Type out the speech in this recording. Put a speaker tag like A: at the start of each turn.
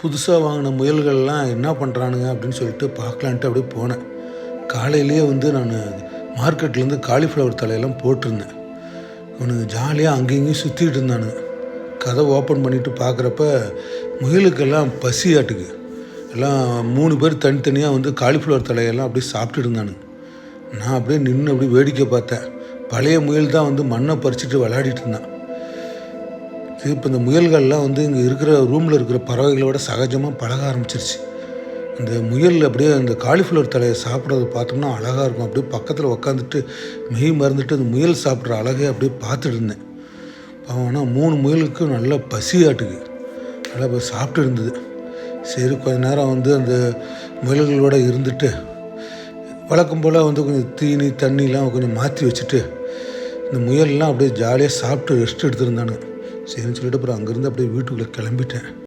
A: புதுசாக வாங்கின முயல்கள்லாம் என்ன பண்ணுறானுங்க அப்படின்னு சொல்லிட்டு பார்க்கலான்ட்டு அப்படியே போனேன். காலையிலேயே நான் மார்க்கெட்லேருந்து காலிஃப்ளவர் தலையெல்லாம் போட்டிருந்தேன். இவனுங்க ஜாலியாக அங்கேயும் இங்கேயும் சுற்றிட்டு இருந்தானுங்க. கதவை ஓப்பன் பண்ணிவிட்டு பார்க்குறப்ப முயலுக்கெல்லாம் பசியாட்டுக்கு. எல்லாம் 3 பேர் தனித்தனியாக காலிஃப்ளவர் தலையெல்லாம் அப்படியே சாப்பிட்டுட்டு இருந்தானுங்க. நான் அப்படியே நின்று அப்படியே வேடிக்கை பார்த்தேன். பழைய முயல் தான் மண்ணை பறிச்சுட்டு விளையாடிட்டு இருந்தான். இப்போ இந்த முயல்கள்லாம் இங்கே இருக்கிற ரூமில் இருக்கிற பறவைகளோட சகஜமாக பழக ஆரம்பிச்சிருச்சு. இந்த முயல் அப்படியே அந்த காலிஃப்ளவர் தலையை சாப்பிட்றத பார்த்தோம்னா அழகாக இருக்கும். அப்படியே பக்கத்தில் உக்காந்துட்டு மெய் மறந்துட்டு அந்த முயல் சாப்பிட்ற அழகை அப்படியே பார்த்துட்டு இருந்தேன். ஆனால் 3 முயலுக்கும் நல்லா பசியாட்டுக்கு நல்லா போய் சாப்பிட்டு இருந்தது. சரி கொஞ்ச நேரம் அந்த முயல்களோடு இருந்துட்டு வழக்கம் போல் கொஞ்சம் தீனி தண்ணிலாம் கொஞ்சம் மாற்றி வச்சுட்டு இந்த முயல்லாம் அப்படியே ஜாலியாக சாப்பிட்டு ரெஸ்ட் எடுத்துருந்தானுங்க. சரின்னு சொல்லிட்டு அப்புறம் அங்கேருந்து அப்படியே வீட்டுக்குள்ளே கிளம்பிட்டேன்.